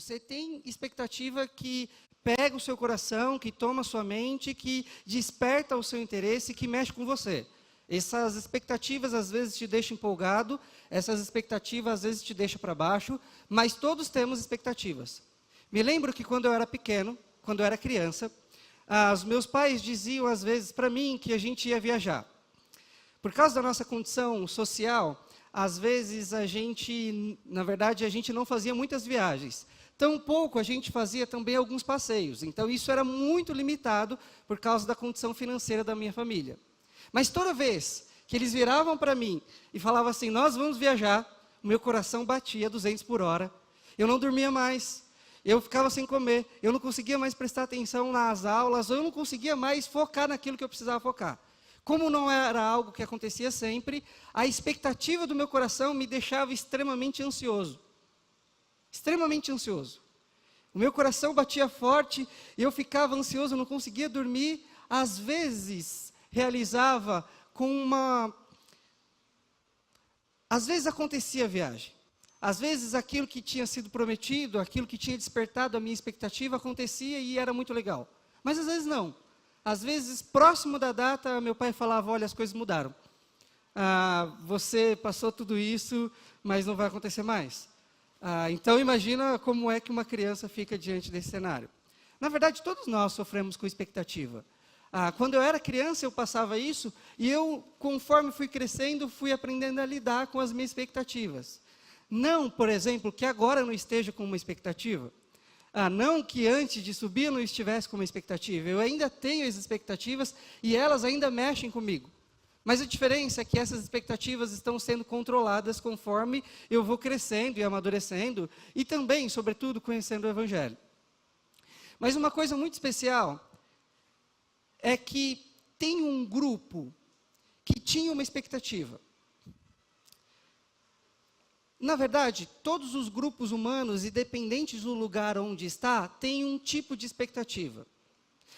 Você tem expectativa que pega o seu coração, que toma a sua mente, que desperta o seu interesse, que mexe com você. Essas expectativas às vezes te deixam empolgado, essas expectativas às vezes te deixam para baixo, mas todos temos expectativas. Me lembro que quando eu era pequeno, quando eu era criança, os meus pais diziam às vezes para mim que a gente ia viajar. Por causa da nossa condição social, às vezes a gente não fazia muitas viagens. Tampouco a gente fazia também alguns passeios. Então isso era muito limitado por causa da condição financeira da minha família. Mas toda vez que eles viravam para mim e falavam assim, nós vamos viajar, o meu coração batia 200 por hora. Eu não dormia mais, eu ficava sem comer, eu não conseguia mais prestar atenção nas aulas, eu não conseguia mais focar naquilo que eu precisava focar. Como não era algo que acontecia sempre, a expectativa do meu coração me deixava extremamente ansioso. Extremamente ansioso. O meu coração batia forte, eu ficava ansioso, não conseguia dormir. Às vezes, Às vezes acontecia a viagem. Às vezes aquilo que tinha sido prometido, aquilo que tinha despertado a minha expectativa acontecia e era muito legal. Mas às vezes não. Às vezes, próximo da data, meu pai falava, olha, as coisas mudaram. Você passou tudo isso, mas não vai acontecer mais. Então, imagina como é que uma criança fica diante desse cenário. Na verdade, todos nós sofremos com expectativa. Quando eu era criança, eu passava isso, e eu, conforme fui crescendo, fui aprendendo a lidar com as minhas expectativas. Não, por exemplo, que agora eu não esteja com uma expectativa. Não que antes de subir eu não estivesse com uma expectativa. Eu ainda tenho as expectativas e elas ainda mexem comigo. Mas a diferença é que essas expectativas estão sendo controladas conforme eu vou crescendo e amadurecendo e também, sobretudo, conhecendo o Evangelho. Mas uma coisa muito especial é que tem um grupo que tinha uma expectativa. Na verdade, todos os grupos humanos, independentes do lugar onde está, têm um tipo de expectativa.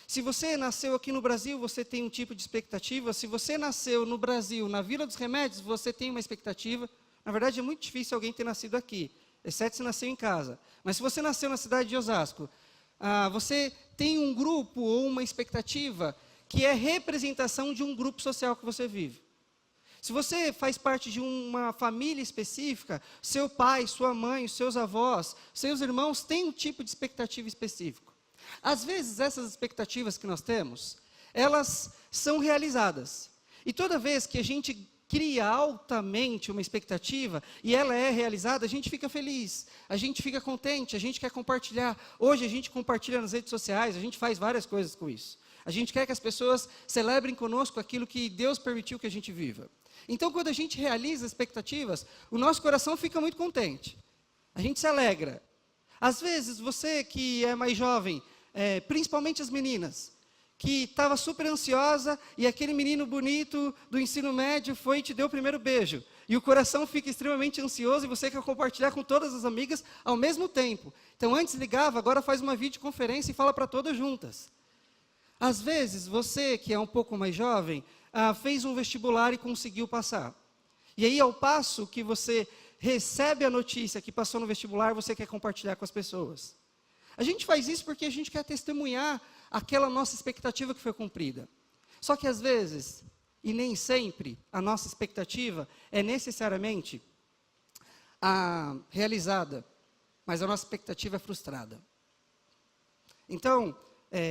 Se você nasceu aqui no Brasil, você tem um tipo de expectativa. Se você nasceu no Brasil, na Vila dos Remédios, você tem uma expectativa. Na verdade, é muito difícil alguém ter nascido aqui, exceto se nasceu em casa. Mas se você nasceu na cidade de Osasco, você tem um grupo ou uma expectativa que é representação de um grupo social que você vive. Se você faz parte de uma família específica, seu pai, sua mãe, seus avós, seus irmãos têm um tipo de expectativa específico. Às vezes, essas expectativas que nós temos, elas são realizadas. E toda vez que a gente cria altamente uma expectativa e ela é realizada, a gente fica feliz, a gente fica contente, a gente quer compartilhar. Hoje a gente compartilha nas redes sociais, a gente faz várias coisas com isso. A gente quer que as pessoas celebrem conosco aquilo que Deus permitiu que a gente viva. Então, quando a gente realiza expectativas, o nosso coração fica muito contente. A gente se alegra. Às vezes, você que é mais jovem, principalmente as meninas, que estava super ansiosa e aquele menino bonito do ensino médio foi e te deu o primeiro beijo. E o coração fica extremamente ansioso e você quer compartilhar com todas as amigas ao mesmo tempo. Então, antes ligava, agora faz uma videoconferência e fala para todas juntas. Às vezes, você que é um pouco mais jovem, fez um vestibular e conseguiu passar. E aí, ao passo que você recebe a notícia que passou no vestibular, você quer compartilhar com as pessoas. A gente faz isso porque a gente quer testemunhar aquela nossa expectativa que foi cumprida. Só que às vezes, e nem sempre, a nossa expectativa é necessariamente realizada, mas a nossa expectativa é frustrada. Então,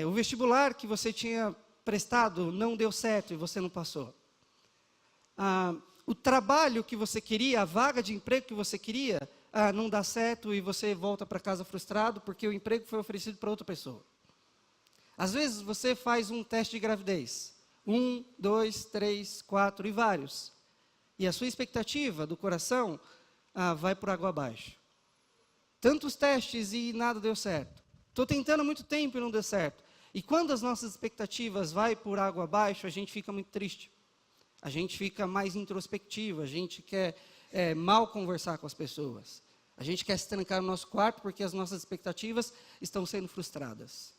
o vestibular que você tinha prestado não deu certo e você não passou. O trabalho que você queria, a vaga de emprego que você queria, não dá certo e você volta para casa frustrado porque o emprego foi oferecido para outra pessoa. Às vezes você faz um teste de gravidez. 1, 2, 3, 4 e vários. E a sua expectativa do coração vai por água abaixo. Tantos testes e nada deu certo. Estou tentando há muito tempo e não deu certo. E quando as nossas expectativas vai por água abaixo, a gente fica muito triste. A gente fica mais introspectivo, a gente quer mal conversar com as pessoas. A gente quer se trancar no nosso quarto porque as nossas expectativas estão sendo frustradas.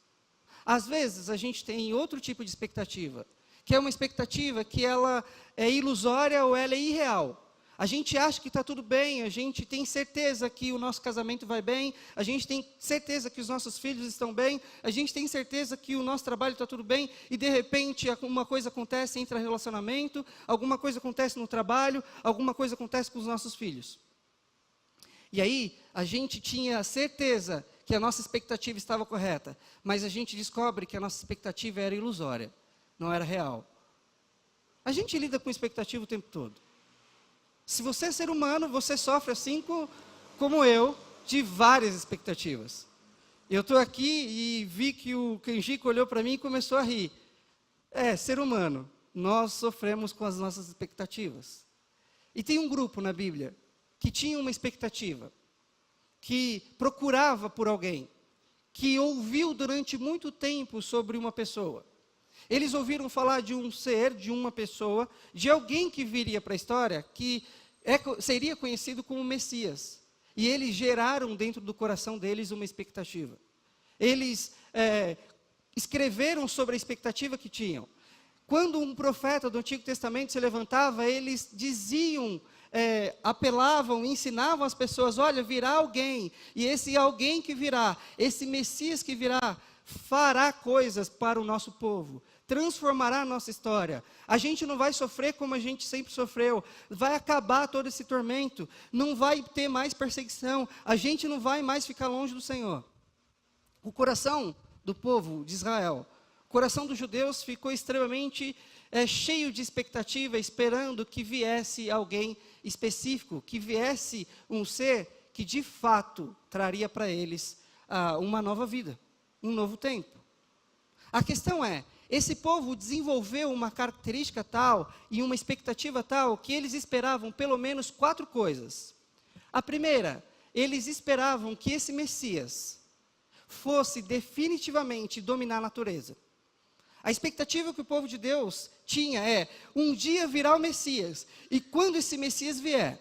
Às vezes, a gente tem outro tipo de expectativa, que é uma expectativa que ela é ilusória ou ela é irreal. A gente acha que está tudo bem, a gente tem certeza que o nosso casamento vai bem, a gente tem certeza que os nossos filhos estão bem, a gente tem certeza que o nosso trabalho está tudo bem, e de repente alguma coisa acontece entre relacionamento, alguma coisa acontece no trabalho, alguma coisa acontece com os nossos filhos. E aí, a gente tinha certeza que a nossa expectativa estava correta, mas a gente descobre que a nossa expectativa era ilusória, não era real. A gente lida com expectativa o tempo todo. Se você é ser humano, você sofre assim como eu, de várias expectativas. Eu estou aqui e vi que o Kenjico olhou para mim e começou a rir. Ser humano, nós sofremos com as nossas expectativas. E tem um grupo na Bíblia que tinha uma expectativa, que procurava por alguém, que ouviu durante muito tempo sobre uma pessoa. Eles ouviram falar de um ser, de uma pessoa, de alguém que viria para a história, que seria conhecido como Messias. E eles geraram dentro do coração deles uma expectativa. Eles escreveram sobre a expectativa que tinham. Quando um profeta do Antigo Testamento se levantava, eles diziam, apelavam, ensinavam as pessoas, olha, virá alguém, e esse alguém que virá, esse Messias que virá, fará coisas para o nosso povo, transformará a nossa história. A gente não vai sofrer como a gente sempre sofreu, vai acabar todo esse tormento, não vai ter mais perseguição, a gente não vai mais ficar longe do Senhor. O coração do povo de Israel, o coração dos judeus ficou extremamente cheio de expectativa, esperando que viesse alguém específico, que viesse um ser que de fato traria para eles uma nova vida, um novo tempo. A questão é, esse povo desenvolveu uma característica tal e uma expectativa tal que eles esperavam pelo menos 4 coisas. A primeira, eles esperavam que esse Messias fosse definitivamente dominar a natureza. A expectativa que o povo de Deus tinha um dia virá o Messias, e quando esse Messias vier,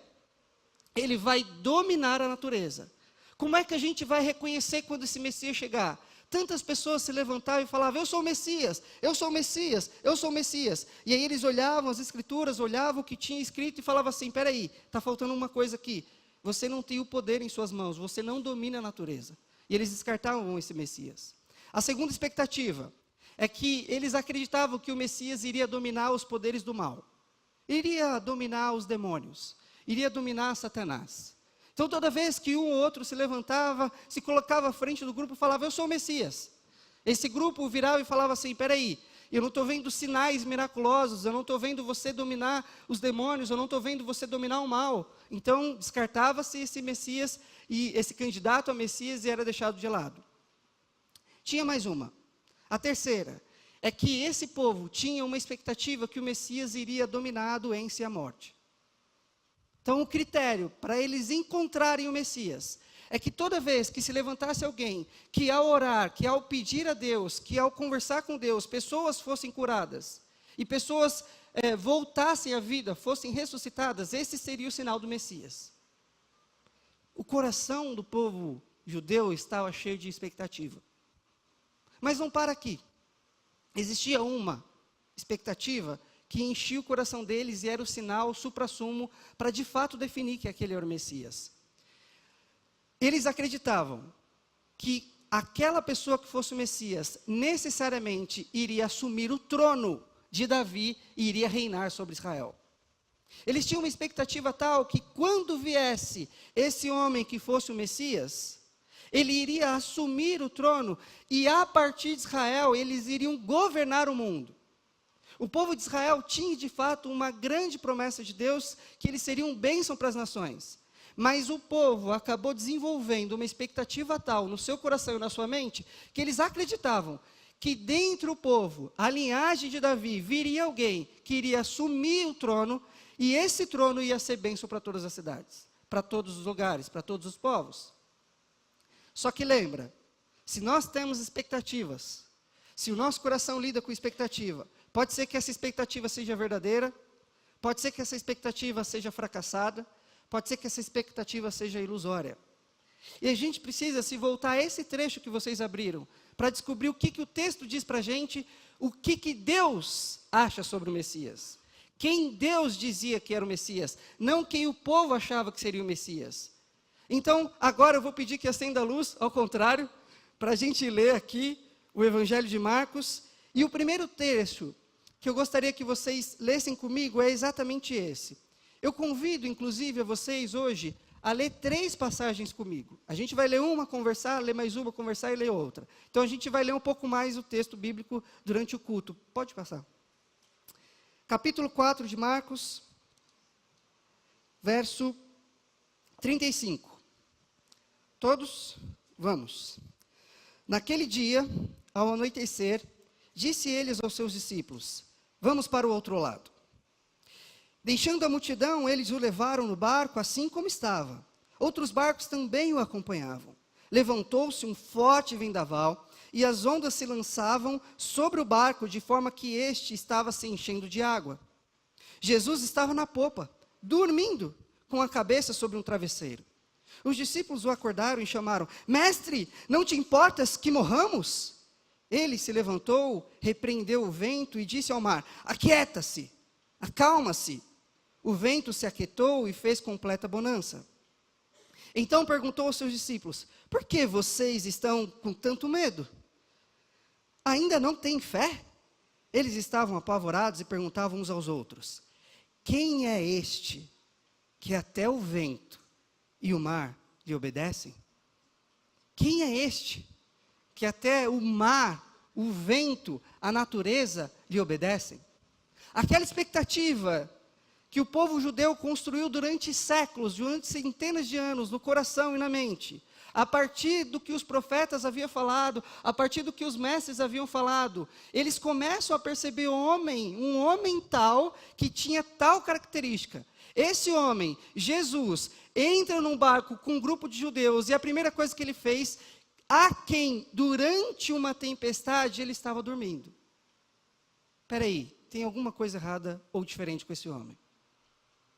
ele vai dominar a natureza. Como é que a gente vai reconhecer quando esse Messias chegar? Tantas pessoas se levantavam e falavam, eu sou o Messias, eu sou o Messias, eu sou o Messias. E aí eles olhavam as escrituras, olhavam o que tinha escrito e falavam assim, peraí, está faltando uma coisa aqui. Você não tem o poder em suas mãos, você não domina a natureza. E eles descartavam esse Messias. A segunda expectativa é que eles acreditavam que o Messias iria dominar os poderes do mal. Iria dominar os demônios, iria dominar Satanás. Então, toda vez que um ou outro se levantava, se colocava à frente do grupo e falava, eu sou o Messias. Esse grupo virava e falava assim, peraí, eu não estou vendo sinais miraculosos, eu não estou vendo você dominar os demônios, eu não estou vendo você dominar o mal. Então, descartava-se esse Messias, e esse candidato a Messias era deixado de lado. Tinha mais uma. A terceira é que esse povo tinha uma expectativa que o Messias iria dominar a doença e a morte. Então, o critério para eles encontrarem o Messias é que toda vez que se levantasse alguém, que ao orar, que ao pedir a Deus, que ao conversar com Deus, pessoas fossem curadas, e pessoas voltassem à vida, fossem ressuscitadas, esse seria o sinal do Messias. O coração do povo judeu estava cheio de expectativa. Mas não para aqui. Existia uma expectativa que enchia o coração deles e era o sinal suprassumo para de fato definir que aquele era o Messias. Eles acreditavam que aquela pessoa que fosse o Messias necessariamente iria assumir o trono de Davi e iria reinar sobre Israel. Eles tinham uma expectativa tal que quando viesse esse homem que fosse o Messias, ele iria assumir o trono e a partir de Israel eles iriam governar o mundo. O povo de Israel tinha de fato uma grande promessa de Deus que eles seriam bênção para as nações. Mas o povo acabou desenvolvendo uma expectativa tal no seu coração e na sua mente que eles acreditavam que dentro do povo, a linhagem de Davi, viria alguém que iria assumir o trono e esse trono ia ser bênção para todas as cidades, para todos os lugares, para todos os povos. Só que lembra, se nós temos expectativas, se o nosso coração lida com expectativa, pode ser que essa expectativa seja verdadeira, pode ser que essa expectativa seja fracassada, pode ser que essa expectativa seja ilusória. E a gente precisa se voltar a esse trecho que vocês abriram, para descobrir o que o texto diz para a gente, o que Deus acha sobre o Messias. quem Deus dizia que era o Messias, não quem o povo achava que seria o Messias. Então, agora eu vou pedir que acenda a luz, ao contrário, para a gente ler aqui o Evangelho de Marcos. E o primeiro trecho que eu gostaria que vocês lessem comigo é exatamente esse. Eu convido, inclusive, a vocês hoje a ler 3 passagens comigo. A gente vai ler uma, conversar, ler mais uma, conversar e ler outra. Então, a gente vai ler um pouco mais o texto bíblico durante o culto. Pode passar. Capítulo 4 de Marcos, verso 35. Todos? Vamos. Naquele dia, ao anoitecer, disse eles aos seus discípulos: vamos para o outro lado. Deixando a multidão, eles o levaram no barco assim como estava. Outros barcos também o acompanhavam. Levantou-se um forte vendaval, e as ondas se lançavam sobre o barco, de forma que este estava se enchendo de água. Jesus estava na popa, dormindo, com a cabeça sobre um travesseiro. Os discípulos o acordaram e chamaram: mestre, não te importas que morramos? Ele se levantou, repreendeu o vento e disse ao mar: aquieta-se, acalma-se. O vento se aquietou e fez completa bonança. Então perguntou aos seus discípulos: por que vocês estão com tanto medo? Ainda não têm fé? Eles estavam apavorados e perguntavam uns aos outros: quem é este que até o vento e o mar lhe obedecem? Quem é este que até o mar, o vento, a natureza lhe obedecem? Aquela expectativa que o povo judeu construiu durante séculos, durante centenas de anos, no coração e na mente, a partir do que os profetas haviam falado, a partir do que os mestres haviam falado, eles começam a perceber um homem tal, que tinha tal característica. Esse homem, Jesus, entra num barco com um grupo de judeus, e a primeira coisa que ele fez, a quem, durante uma tempestade, ele estava dormindo. Espera aí, tem alguma coisa errada ou diferente com esse homem?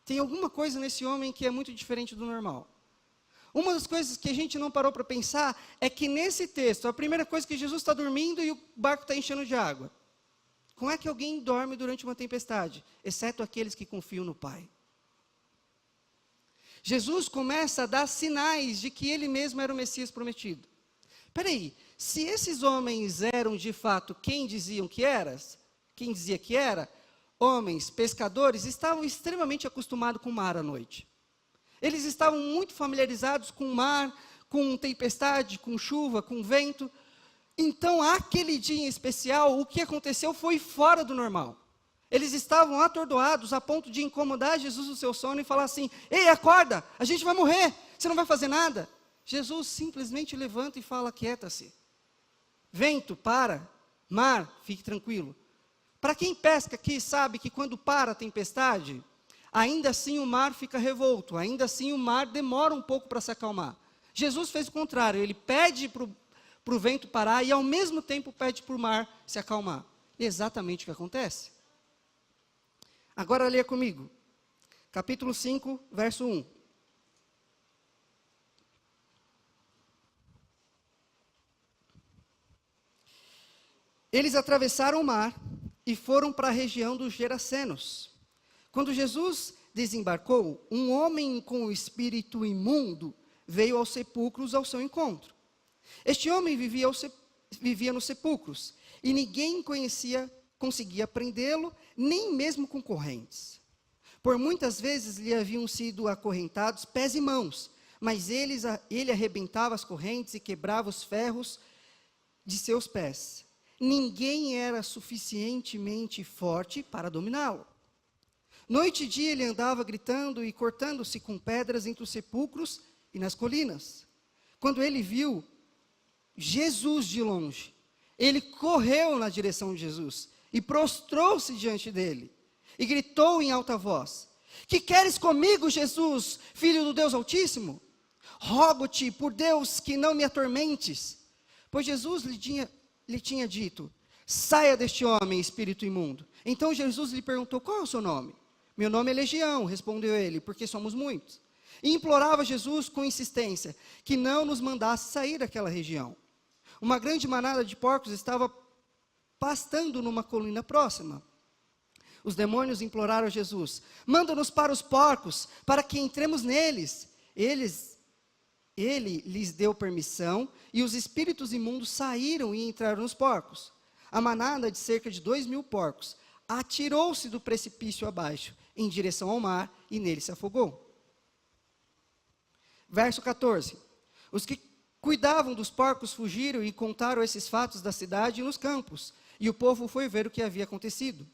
Tem alguma coisa nesse homem que é muito diferente do normal. Uma das coisas que a gente não parou para pensar é que nesse texto, a primeira coisa é que Jesus está dormindo e o barco está enchendo de água. Como é que alguém dorme durante uma tempestade? Exceto aqueles que confiam no Pai. Jesus começa a dar sinais de que ele mesmo era o Messias prometido. Espera aí, se esses homens eram de fato quem dizia que era, homens, pescadores, estavam extremamente acostumados com o mar à noite. Eles estavam muito familiarizados com o mar, com tempestade, com chuva, com vento. Então, aquele dia em especial, o que aconteceu foi fora do normal. Eles estavam atordoados a ponto de incomodar Jesus no seu sono e falar assim: ei, acorda, a gente vai morrer, você não vai fazer nada. Jesus simplesmente levanta e fala: aquieta-se. Vento, para. Mar, fique tranquilo. Para quem pesca aqui sabe que quando para a tempestade, ainda assim o mar fica revolto, ainda assim o mar demora um pouco para se acalmar. Jesus fez o contrário, ele pede para o vento parar e ao mesmo tempo pede para o mar se acalmar. E é exatamente o que acontece. Agora leia comigo, capítulo 5, verso 1. Eles atravessaram o mar e foram para a região dos Gerasenos. Quando Jesus desembarcou, um homem com o espírito imundo veio aos sepulcros ao seu encontro. Este homem vivia nos sepulcros, e ninguém conseguia prendê-lo, nem mesmo com correntes. Por muitas vezes lhe haviam sido acorrentados pés e mãos, mas ele arrebentava as correntes e quebrava os ferros de seus pés. Ninguém era suficientemente forte para dominá-lo. Noite e dia ele andava gritando e cortando-se com pedras entre os sepulcros e nas colinas. Quando ele viu Jesus de longe, ele correu na direção de Jesus e prostrou-se diante dele e gritou em alta voz: que queres comigo, Jesus, filho do Deus Altíssimo? Rogo-te por Deus que não me atormentes. Pois Jesus lhe tinha dito: saia deste homem, espírito imundo. Então Jesus lhe perguntou: qual é o seu nome? Meu nome é Legião, respondeu ele, porque somos muitos. E implorava Jesus com insistência que não nos mandasse sair daquela região. Uma grande manada de porcos estava pastando numa colina próxima. Os demônios imploraram a Jesus: manda-nos para os porcos, para que entremos neles. Ele lhes deu permissão, e os espíritos imundos saíram e entraram nos porcos. A manada de cerca de 2.000 porcos atirou-se do precipício abaixo, em direção ao mar, e nele se afogou. Verso 14. Os que cuidavam dos porcos fugiram e contaram esses fatos da cidade e nos campos, e o povo foi ver o que havia acontecido.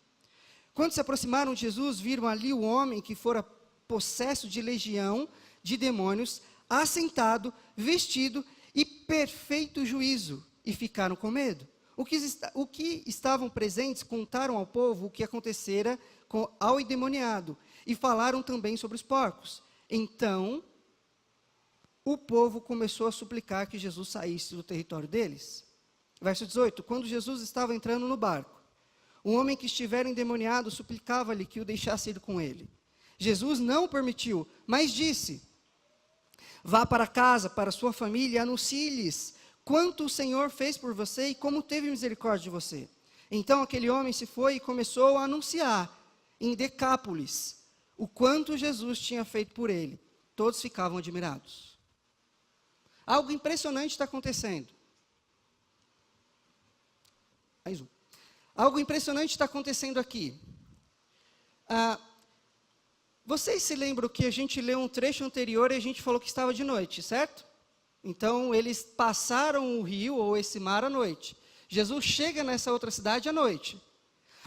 Quando se aproximaram de Jesus, viram ali o homem que fora possesso de legião de demônios, assentado, vestido e perfeito juízo, e ficaram com medo. O que estavam presentes contaram ao povo o que acontecera ao endemoniado, e falaram também sobre os porcos. Então, o povo começou a suplicar que Jesus saísse do território deles. Verso 18, quando Jesus estava entrando no barco, um homem que estivera endemoniado suplicava-lhe que o deixasse ir com ele. Jesus não permitiu, mas disse: vá para casa, para sua família, e anuncie-lhes quanto o Senhor fez por você e como teve misericórdia de você. Então aquele homem se foi e começou a anunciar em Decápolis o quanto Jesus tinha feito por ele. Todos ficavam admirados. Algo impressionante está acontecendo. Mais um. Algo impressionante está acontecendo aqui. Vocês se lembram que a gente leu um trecho anterior e a gente falou que estava de noite, certo? Então, eles passaram o rio ou esse mar à noite. Jesus chega nessa outra cidade à noite.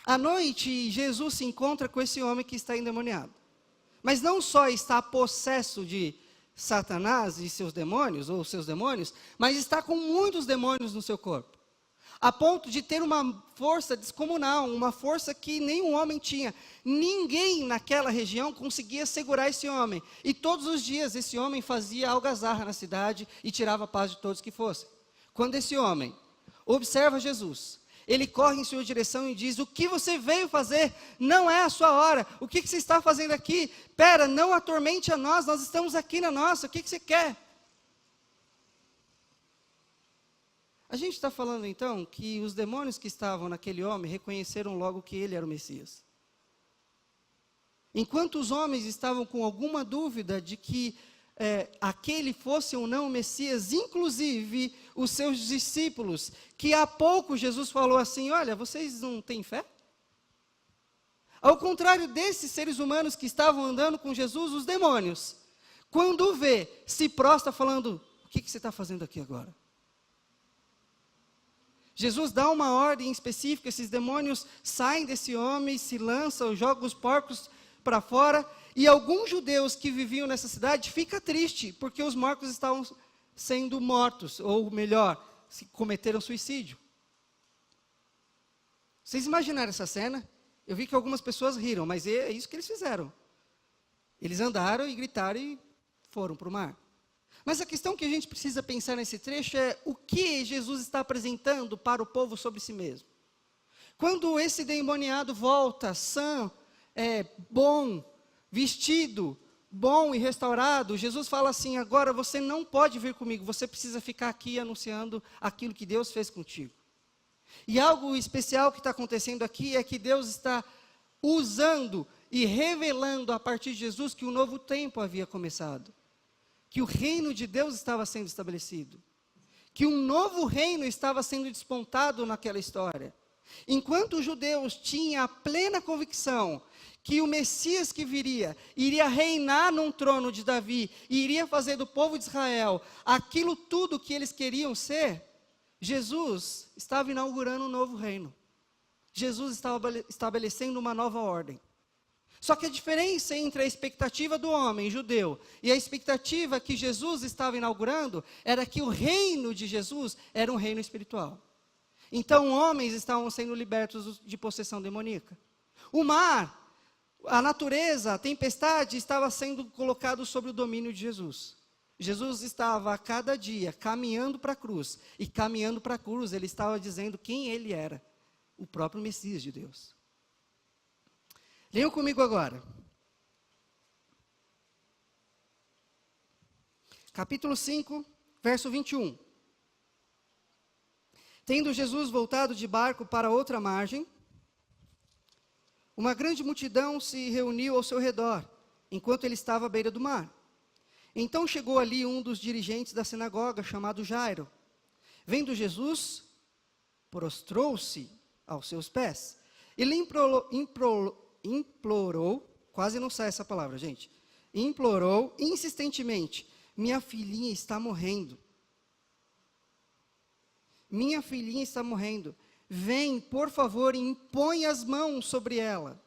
À noite, Jesus se encontra com esse homem que está endemoniado. Mas não só está possesso de Satanás e seus demônios, ou seus demônios, mas está com muitos demônios no seu corpo. A ponto de ter uma força descomunal, uma força que nenhum homem tinha. Ninguém naquela região conseguia segurar esse homem. E todos os dias esse homem fazia algazarra na cidade e tirava a paz de todos que fossem. Quando esse homem observa Jesus, ele corre em sua direção e diz: o que você veio fazer? Não é a sua hora. O que você está fazendo aqui? Pera, não atormente a nós estamos aqui na nossa. O que você quer? A gente está falando então que os demônios que estavam naquele homem reconheceram logo que ele era o Messias. Enquanto os homens estavam com alguma dúvida de que aquele fosse ou não o Messias, inclusive os seus discípulos, que há pouco Jesus falou assim: olha, vocês não têm fé? Ao contrário desses seres humanos que estavam andando com Jesus, os demônios, quando o vê, se prostra falando: o que você está fazendo aqui agora? Jesus dá uma ordem específica, esses demônios saem desse homem, se lançam, jogam os porcos para fora, e alguns judeus que viviam nessa cidade ficam tristes, porque os porcos estavam sendo mortos, ou melhor, cometeram suicídio. Vocês imaginaram essa cena? Eu vi que algumas pessoas riram, mas é isso que eles fizeram. Eles andaram e gritaram e foram para o mar. Mas a questão que a gente precisa pensar nesse trecho é o que Jesus está apresentando para o povo sobre si mesmo. Quando esse endemoniado volta sã, bom, vestido, bom e restaurado, Jesus fala assim: agora você não pode vir comigo, você precisa ficar aqui anunciando aquilo que Deus fez contigo. E algo especial que está acontecendo aqui é que Deus está usando e revelando a partir de Jesus que um novo tempo havia começado. Que o reino de Deus estava sendo estabelecido, que um novo reino estava sendo despontado naquela história. Enquanto os judeus tinham a plena convicção que o Messias que viria, iria reinar num trono de Davi, e iria fazer do povo de Israel aquilo tudo que eles queriam ser, Jesus estava inaugurando um novo reino. Jesus estava estabelecendo uma nova ordem. Só que a diferença entre a expectativa do homem judeu e a expectativa que Jesus estava inaugurando era que o reino de Jesus era um reino espiritual. Então homens estavam sendo libertos de possessão demoníaca. O mar, a natureza, a tempestade estava sendo colocado sob o domínio de Jesus. Jesus estava a cada dia caminhando para a cruz. E caminhando para a cruz ele estava dizendo quem ele era, o próprio Messias de Deus. Leiam comigo agora. Capítulo 5, verso 21. Tendo Jesus voltado de barco para outra margem, uma grande multidão se reuniu ao seu redor, enquanto ele estava à beira do mar. Então chegou ali um dos dirigentes da sinagoga, chamado Jairo. Vendo Jesus, prostrou-se aos seus pés. Ele implorou, quase não sai essa palavra, gente. Implorou insistentemente: minha filhinha está morrendo. Minha filhinha está morrendo. Vem, por favor, e impõe as mãos sobre ela,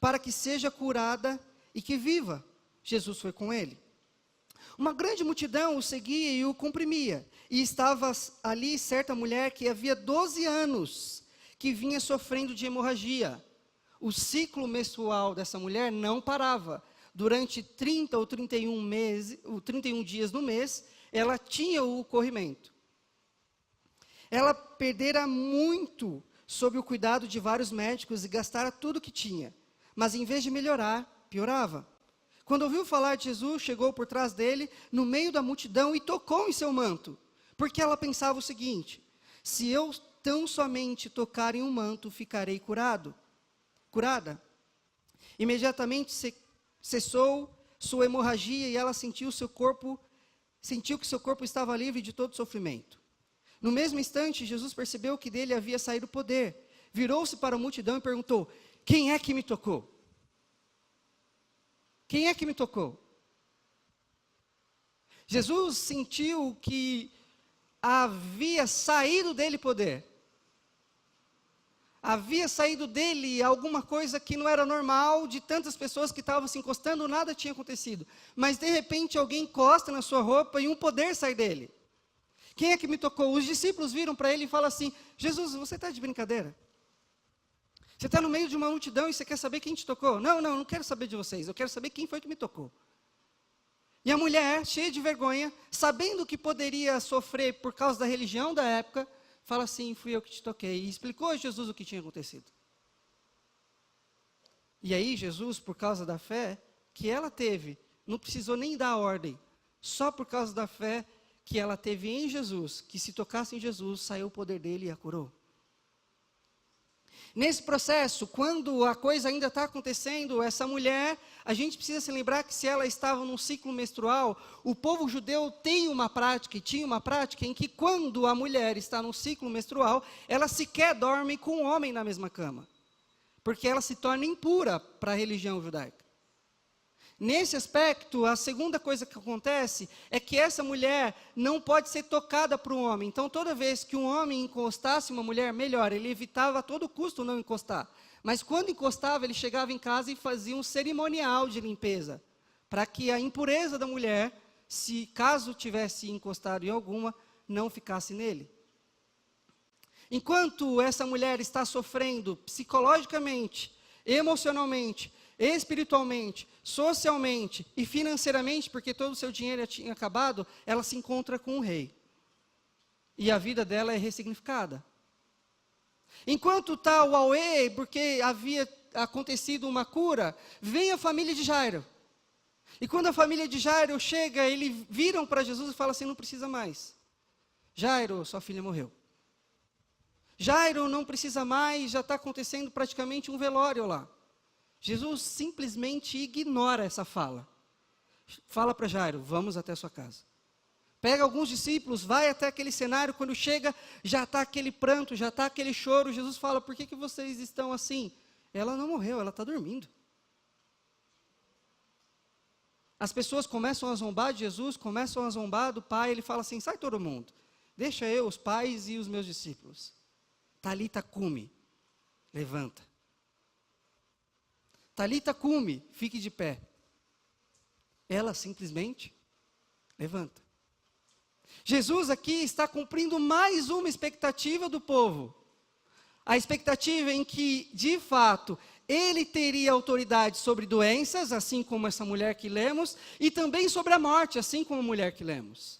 para que seja curada e que viva. Jesus foi com ele. Uma grande multidão o seguia e o comprimia. E estava ali certa mulher que havia 12 anos, que vinha sofrendo de hemorragia. O ciclo menstrual dessa mulher não parava. Durante 30 ou 31 dias no mês, ela tinha o corrimento. Ela perdera muito sob o cuidado de vários médicos e gastara tudo o que tinha. Mas em vez de melhorar, piorava. Quando ouviu falar de Jesus, chegou por trás dele, no meio da multidão, e tocou em seu manto. Porque ela pensava o seguinte: se eu tão somente tocar em um manto, ficarei curada. Imediatamente cessou sua hemorragia e ela sentiu que seu corpo estava livre de todo sofrimento. No mesmo instante, Jesus percebeu que dele havia saído o poder. Virou-se para a multidão e perguntou: quem é que me tocou? Quem é que me tocou? Jesus sentiu que havia saído dele poder. Havia saído dele alguma coisa que não era normal, de tantas pessoas que estavam se encostando, nada tinha acontecido. Mas de repente alguém encosta na sua roupa e um poder sai dele. Quem é que me tocou? Os discípulos viram para ele e falam assim: Jesus, você está de brincadeira? Você está no meio de uma multidão e você quer saber quem te tocou? Não quero saber de vocês, eu quero saber quem foi que me tocou. E a mulher, cheia de vergonha, sabendo que poderia sofrer por causa da religião da época, fala assim: fui eu que te toquei. E explicou a Jesus o que tinha acontecido. E aí Jesus, por causa da fé que ela teve, não precisou nem dar ordem, só por causa da fé que ela teve em Jesus, que se tocasse em Jesus, saiu o poder dele e a curou. Nesse processo, quando a coisa ainda está acontecendo, essa mulher, a gente precisa se lembrar que se ela estava num ciclo menstrual, o povo judeu tinha uma prática em que quando a mulher está num ciclo menstrual, ela sequer dorme com o homem na mesma cama, porque ela se torna impura para a religião judaica. Nesse aspecto, a segunda coisa que acontece é que essa mulher não pode ser tocada por um homem. Então, toda vez que um homem encostasse uma mulher, melhor, ele evitava a todo custo não encostar. Mas quando encostava, ele chegava em casa e fazia um cerimonial de limpeza, para que a impureza da mulher, se caso tivesse encostado em alguma, não ficasse nele. Enquanto essa mulher está sofrendo psicologicamente, emocionalmente, espiritualmente, socialmente e financeiramente, porque todo o seu dinheiro tinha acabado, ela se encontra com um rei. E a vida dela é ressignificada. Enquanto está o auê, porque havia acontecido uma cura, vem a família de Jairo. E quando a família de Jairo chega, eles viram para Jesus e falam assim: não precisa mais. Jairo, sua filha morreu. Jairo não precisa mais, já está acontecendo praticamente um velório lá. Jesus simplesmente ignora essa fala. Fala para Jairo: vamos até a sua casa. Pega alguns discípulos, vai até aquele cenário, quando chega, já está aquele pranto, já está aquele choro. Jesus fala: por que vocês estão assim? Ela não morreu, ela está dormindo. As pessoas começam a zombar de Jesus, começam a zombar do Pai. Ele fala assim: sai todo mundo, deixa eu, os pais e os meus discípulos. Talita cumi, levanta. Talita cumi, fique de pé. Ela simplesmente levanta. Jesus aqui está cumprindo mais uma expectativa do povo. A expectativa em que, de fato, ele teria autoridade sobre doenças, assim como essa mulher que lemos, e também sobre a morte, assim como a mulher que lemos.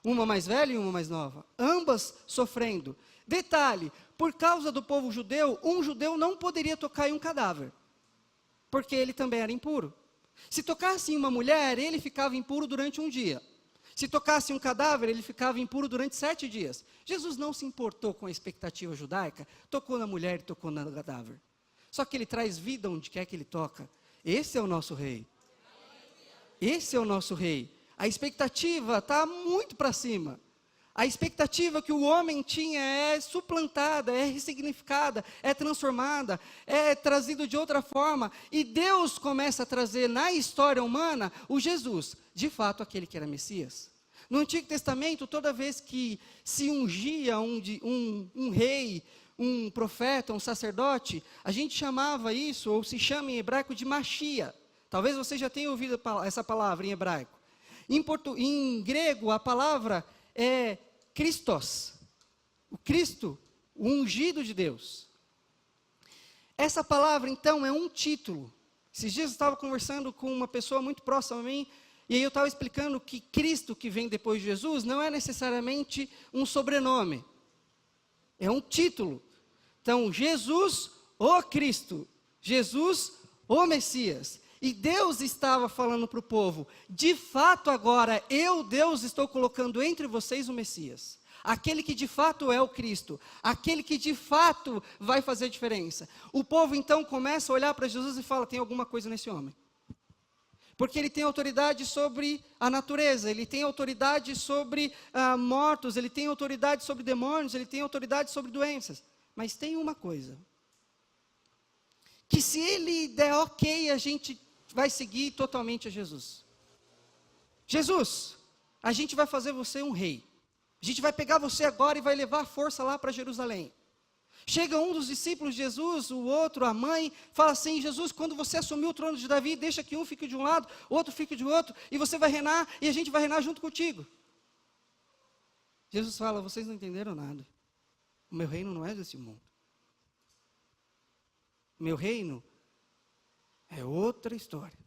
Uma mais velha e uma mais nova, ambas sofrendo. Detalhe: por causa do povo judeu, um judeu não poderia tocar em um cadáver, porque ele também era impuro. Se tocasse em uma mulher, ele ficava impuro durante um dia. Se tocasse em um cadáver, ele ficava impuro durante 7 dias. Jesus não se importou com a expectativa judaica, tocou na mulher e tocou no cadáver. Só que ele traz vida onde quer que ele toca. Esse é o nosso rei. Esse é o nosso rei. A expectativa está muito para cima. A expectativa que o homem tinha é suplantada, é ressignificada, é transformada, é trazido de outra forma. E Deus começa a trazer na história humana o Jesus, de fato aquele que era Messias. No Antigo Testamento, toda vez que se ungia um rei, um profeta, um sacerdote, a gente chamava isso, ou se chama em hebraico de Machia. Talvez você já tenha ouvido essa palavra em hebraico. Em grego, a palavra é Christos, o Cristo, o ungido de Deus. Essa palavra, então, é um título. Esses dias eu estava conversando com uma pessoa muito próxima a mim, e aí eu estava explicando que Cristo, que vem depois de Jesus, não é necessariamente um sobrenome. É um título. Então, Jesus, o Cristo. Jesus, o Messias. E Deus estava falando para o povo, de fato agora, eu, Deus, estou colocando entre vocês o Messias. Aquele que de fato é o Cristo. Aquele que de fato vai fazer a diferença. O povo então começa a olhar para Jesus e fala, tem alguma coisa nesse homem. Porque ele tem autoridade sobre a natureza, ele tem autoridade sobre mortos, ele tem autoridade sobre demônios, ele tem autoridade sobre doenças. Mas tem uma coisa, que se ele der ok, a gente vai seguir totalmente a Jesus. Jesus, a gente vai fazer você um rei. A gente vai pegar você agora e vai levar a força lá para Jerusalém. Chega um dos discípulos de Jesus, o outro, a mãe, fala assim, Jesus, quando você assumir o trono de Davi, deixa que um fique de um lado, outro fique de outro, e você vai reinar, e a gente vai reinar junto contigo. Jesus fala, vocês não entenderam nada. O meu reino não é desse mundo. O meu reino é outra história.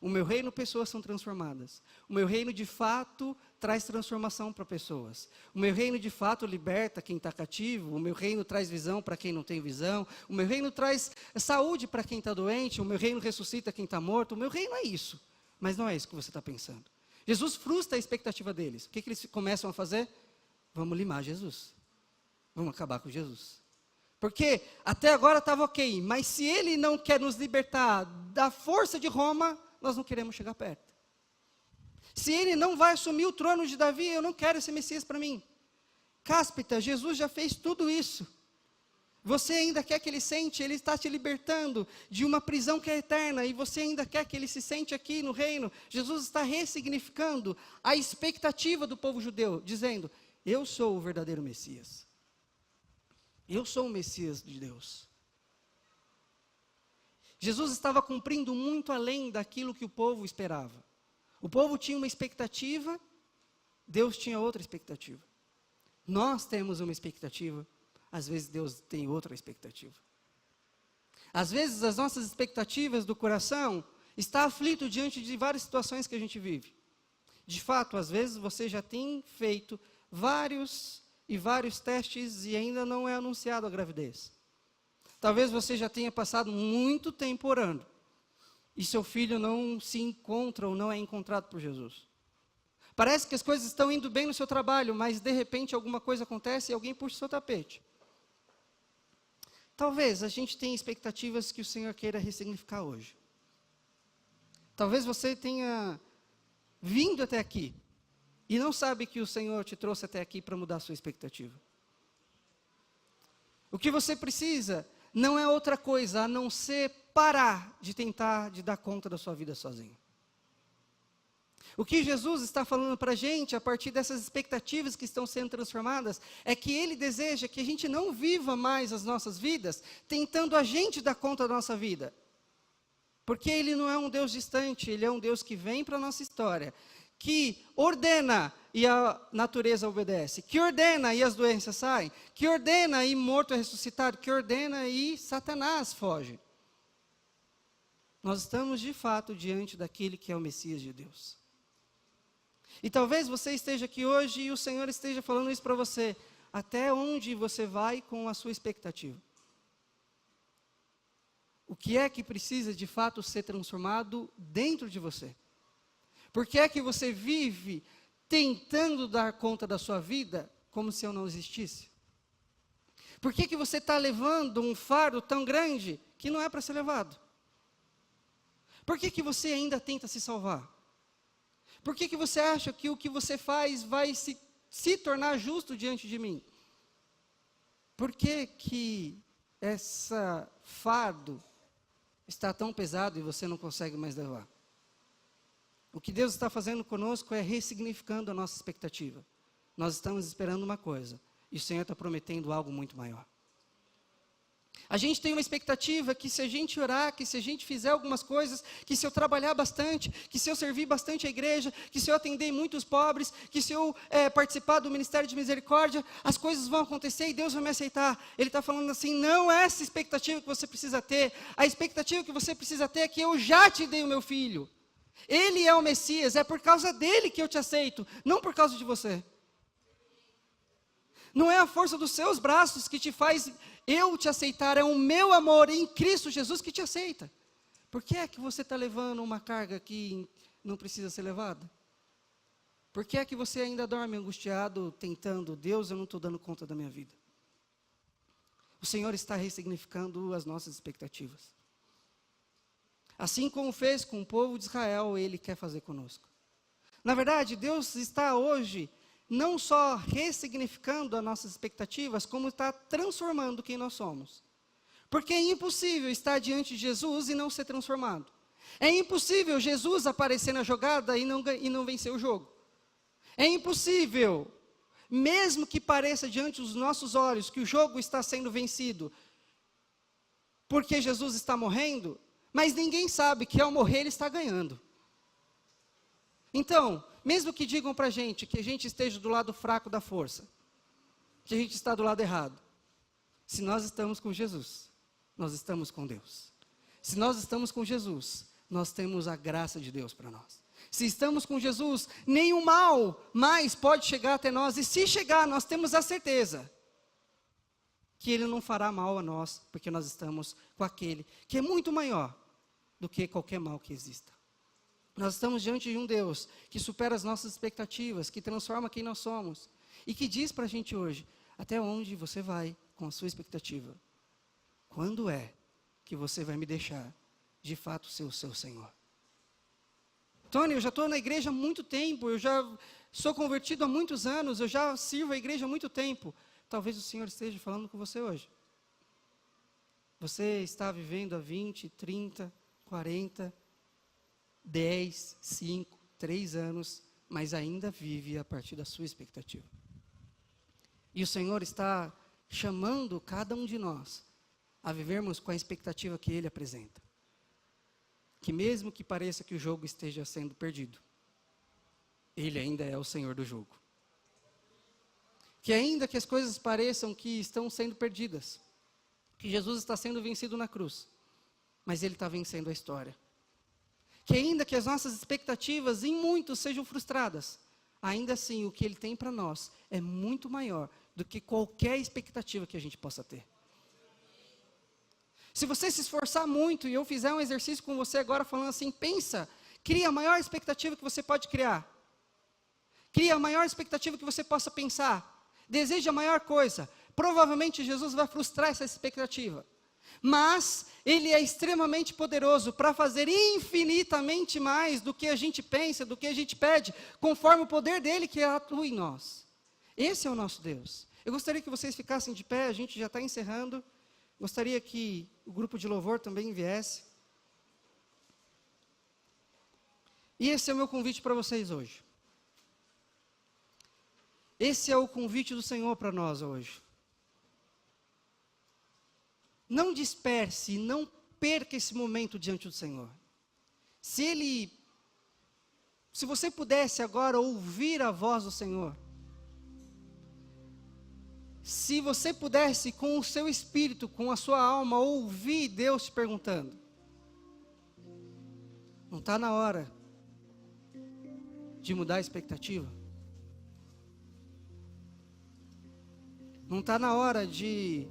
O meu reino, pessoas são transformadas. O meu reino, de fato, traz transformação para pessoas. O meu reino, de fato, liberta quem está cativo. O meu reino traz visão para quem não tem visão. O meu reino traz saúde para quem está doente. O meu reino ressuscita quem está morto. O meu reino é isso. Mas não é isso que você está pensando. Jesus frustra a expectativa deles. O que eles começam a fazer? Vamos limar Jesus. Vamos acabar com Jesus. Porque até agora estava ok, mas se ele não quer nos libertar da força de Roma, nós não queremos chegar perto. Se ele não vai assumir o trono de Davi, eu não quero esse Messias para mim. Cáspita, Jesus já fez tudo isso. Você ainda quer que ele sente, ele está te libertando de uma prisão que é eterna, e você ainda quer que ele se sente aqui no reino. Jesus está ressignificando a expectativa do povo judeu, dizendo, eu sou o verdadeiro Messias. Eu sou o Messias de Deus. Jesus estava cumprindo muito além daquilo que o povo esperava. O povo tinha uma expectativa, Deus tinha outra expectativa. Nós temos uma expectativa, às vezes Deus tem outra expectativa. Às vezes as nossas expectativas do coração estão aflito diante de várias situações que a gente vive. De fato, às vezes você já tem feito vários testes e ainda não é anunciado a gravidez. Talvez você já tenha passado muito tempo orando e seu filho não se encontra ou não é encontrado por Jesus. Parece que as coisas estão indo bem no seu trabalho, mas de repente alguma coisa acontece e alguém puxa o seu tapete. Talvez a gente tenha expectativas que o Senhor queira ressignificar hoje. Talvez você tenha vindo até aqui e não sabe que o Senhor te trouxe até aqui para mudar a sua expectativa. O que você precisa não é outra coisa a não ser parar de tentar de dar conta da sua vida sozinho. O que Jesus está falando para a gente, a partir dessas expectativas que estão sendo transformadas, é que Ele deseja que a gente não viva mais as nossas vidas tentando a gente dar conta da nossa vida. Porque Ele não é um Deus distante, Ele é um Deus que vem para a nossa história, que ordena e a natureza obedece, que ordena e as doenças saem, que ordena e morto é ressuscitado, que ordena e Satanás foge. Nós estamos de fato diante daquele que é o Messias de Deus. E talvez você esteja aqui hoje e o Senhor esteja falando isso para você. Até onde você vai com a sua expectativa? O que é que precisa de fato ser transformado dentro de você? Por que é que você vive tentando dar conta da sua vida como se eu não existisse? Por que você está levando um fardo tão grande que não é para ser levado? Por que você ainda tenta se salvar? Por que você acha que o que você faz vai se tornar justo diante de mim? Por que esse fardo está tão pesado e você não consegue mais levar? O que Deus está fazendo conosco é ressignificando a nossa expectativa. Nós estamos esperando uma coisa, e o Senhor está prometendo algo muito maior. A gente tem uma expectativa que se a gente orar, que se a gente fizer algumas coisas, que se eu trabalhar bastante, que se eu servir bastante a igreja, que se eu atender muitos pobres, que se eu participar do Ministério de Misericórdia, as coisas vão acontecer e Deus vai me aceitar. Ele está falando assim, não é essa expectativa que você precisa ter. A expectativa que você precisa ter é que eu já te dei o meu filho. Ele é o Messias, é por causa dele que eu te aceito, não por causa de você. Não é a força dos seus braços que te faz eu te aceitar, é o meu amor em Cristo Jesus que te aceita. Por que é que você está levando uma carga que não precisa ser levada? Por que é que você ainda dorme angustiado, tentando, Deus, eu não estou dando conta da minha vida? O Senhor está ressignificando as nossas expectativas. Assim como fez com o povo de Israel, Ele quer fazer conosco. Na verdade, Deus está hoje não só ressignificando as nossas expectativas, como está transformando quem nós somos. Porque é impossível estar diante de Jesus e não ser transformado. É impossível Jesus aparecer na jogada e não vencer o jogo. É impossível, mesmo que pareça diante dos nossos olhos que o jogo está sendo vencido, porque Jesus está morrendo, mas ninguém sabe que ao morrer ele está ganhando. Então, mesmo que digam para a gente que a gente esteja do lado fraco da força, que a gente está do lado errado, se nós estamos com Jesus, nós estamos com Deus. Se nós estamos com Jesus, nós temos a graça de Deus para nós. Se estamos com Jesus, nenhum mal mais pode chegar até nós, e se chegar, nós temos a certeza que Ele não fará mal a nós, porque nós estamos com aquele que é muito maior do que qualquer mal que exista. Nós estamos diante de um Deus que supera as nossas expectativas, que transforma quem nós somos, e que diz para a gente hoje, até onde você vai com a sua expectativa? Quando é que você vai me deixar, de fato, ser o seu Senhor? Tony, eu já estou na igreja há muito tempo, eu já sou convertido há muitos anos, eu já sirvo a igreja há muito tempo. Talvez o Senhor esteja falando com você hoje. Você está vivendo há 20, 30, 40, 10, 5, 3 anos, mas ainda vive a partir da sua expectativa. E o Senhor está chamando cada um de nós a vivermos com a expectativa que Ele apresenta. Que mesmo que pareça que o jogo esteja sendo perdido, Ele ainda é o Senhor do jogo. Que ainda que as coisas pareçam que estão sendo perdidas, que Jesus está sendo vencido na cruz, mas Ele está vencendo a história. Que ainda que as nossas expectativas em muitos sejam frustradas, ainda assim o que Ele tem para nós é muito maior do que qualquer expectativa que a gente possa ter. Se você se esforçar muito e eu fizer um exercício com você agora falando assim, pensa, cria a maior expectativa que você pode criar. Cria a maior expectativa que você possa pensar. Deseja a maior coisa. Provavelmente Jesus vai frustrar essa expectativa. Mas Ele é extremamente poderoso para fazer infinitamente mais do que a gente pensa, do que a gente pede, conforme o poder dEle que atua em nós. Esse é o nosso Deus. Eu gostaria que vocês ficassem de pé, a gente já está encerrando. Gostaria que o grupo de louvor também viesse. E esse é o meu convite para vocês hoje. Esse é o convite do Senhor para nós hoje. Não disperse, não perca esse momento diante do Senhor. Se você pudesse agora ouvir a voz do Senhor, se você pudesse com o seu espírito, com a sua alma, ouvir Deus te perguntando, não está na hora de mudar a expectativa? Não está na hora de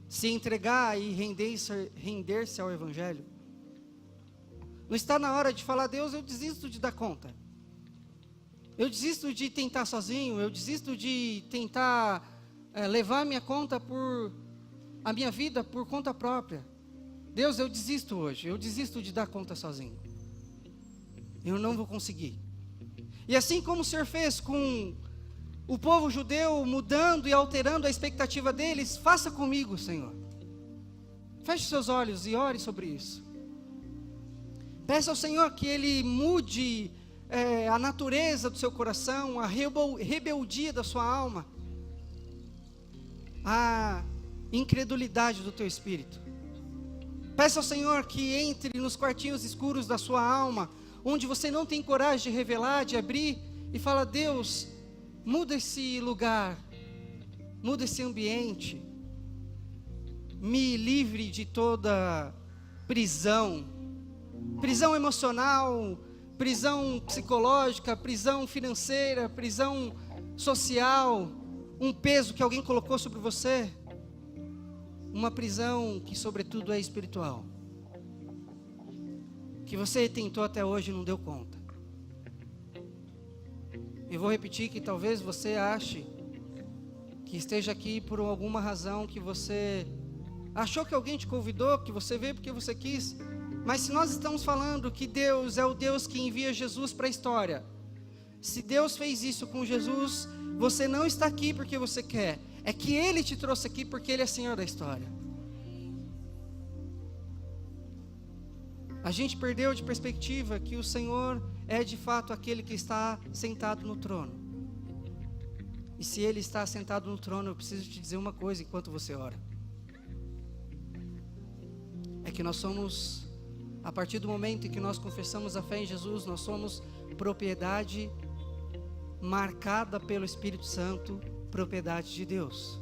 se entregar e render-se ao Evangelho? Não está na hora de falar, Deus, eu desisto de dar conta. Eu desisto de tentar sozinho, eu desisto de tentar levar minha conta por a minha vida por conta própria. Deus, eu desisto hoje, eu desisto de dar conta sozinho. Eu não vou conseguir. E assim como o Senhor fez com o povo judeu, mudando e alterando a expectativa deles, faça comigo, Senhor. Feche seus olhos e ore sobre isso. Peça ao Senhor que Ele mude a natureza do seu coração, a rebeldia da sua alma, a incredulidade do teu espírito. Peça ao Senhor que entre nos quartinhos escuros da sua alma, onde você não tem coragem de revelar, de abrir, e fala: Deus, muda esse lugar, muda esse ambiente, me livre de toda prisão emocional, prisão psicológica, prisão financeira, prisão social, um peso que alguém colocou sobre você, uma prisão que sobretudo é espiritual, que você tentou até hoje e não deu conta. Eu vou repetir que talvez você ache que esteja aqui por alguma razão, que você achou que alguém te convidou, que você veio porque você quis. Mas se nós estamos falando que Deus é o Deus que envia Jesus para a história, se Deus fez isso com Jesus, você não está aqui porque você quer, é que Ele te trouxe aqui porque Ele é Senhor da história. A gente perdeu de perspectiva que o Senhor é de fato aquele que está sentado no trono. E se Ele está sentado no trono, eu preciso te dizer uma coisa enquanto você ora. É que nós somos, a partir do momento em que nós confessamos a fé em Jesus, nós somos propriedade marcada pelo Espírito Santo, propriedade de Deus.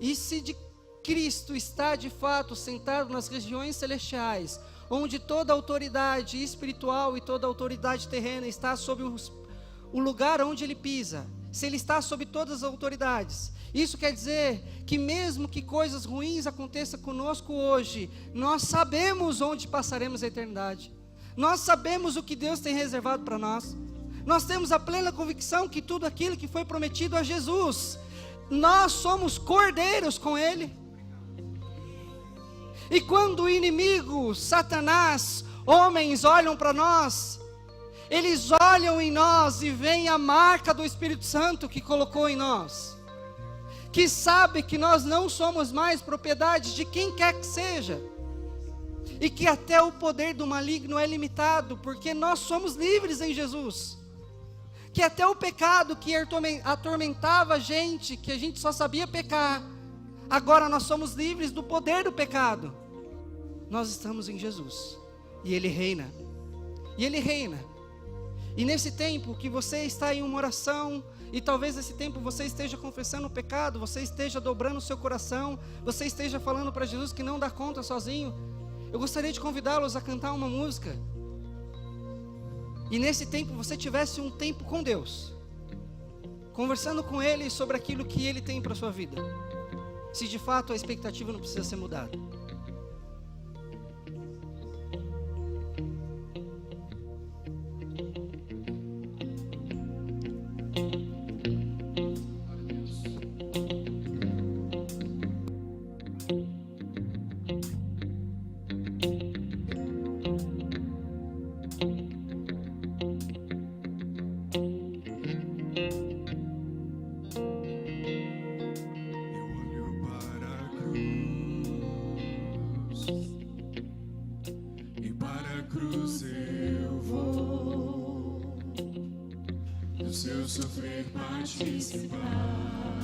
E se de Cristo está de fato sentado nas regiões celestiais, onde toda autoridade espiritual e toda autoridade terrena está sob o lugar onde Ele pisa, se Ele está sob todas as autoridades, isso quer dizer que mesmo que coisas ruins aconteçam conosco hoje, nós sabemos onde passaremos a eternidade. Nós sabemos o que Deus tem reservado para nós. Nós temos a plena convicção que tudo aquilo que foi prometido a Jesus, nós somos cordeiros com Ele. E quando o inimigo, Satanás, homens olham para nós, eles olham em nós e veem a marca do Espírito Santo que colocou em nós, que sabe que nós não somos mais propriedade de quem quer que seja, e que até o poder do maligno é limitado, porque nós somos livres em Jesus, que até o pecado que atormentava a gente, que a gente só sabia pecar, agora nós somos livres do poder do pecado. Nós estamos em Jesus, e Ele reina, e Ele reina. E nesse tempo que você está em uma oração, e talvez nesse tempo você esteja confessando o pecado, você esteja dobrando o seu coração, você esteja falando para Jesus que não dá conta sozinho, eu gostaria de convidá-los a cantar uma música, e nesse tempo você tivesse um tempo com Deus, conversando com Ele sobre aquilo que Ele tem para a sua vida, se de fato a expectativa não precisa ser mudada.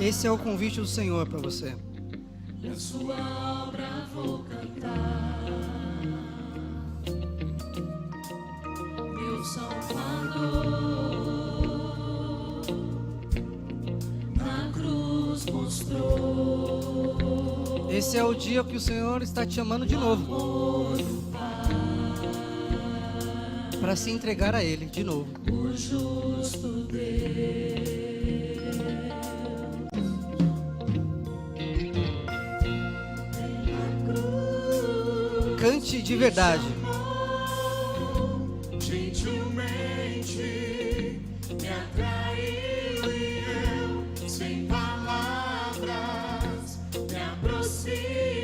Esse é o convite do Senhor para você. Na sua obra vou cantar, meu Salvador, na cruz mostrou. Esse é o dia que o Senhor está te chamando de novo, para se entregar a Ele de novo. O justo Deus. Cante de verdade. Gentilmente me atraiu e eu, sem palavras, me aproximo.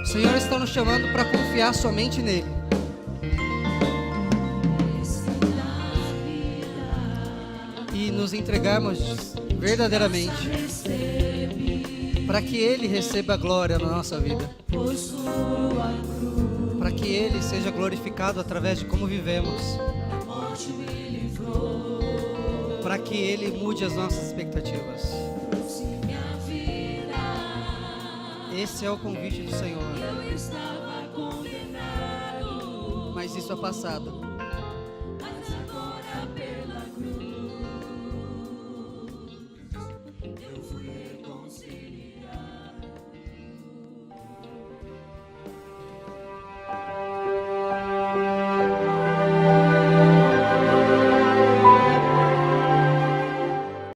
O Senhor está nos chamando para confiar somente nele. E nos entregarmos verdadeiramente para que Ele receba a glória na nossa vida. Para que Ele seja glorificado através de como vivemos. Para que Ele mude as nossas expectativas. Esse é o convite do Senhor. Mas isso é passado.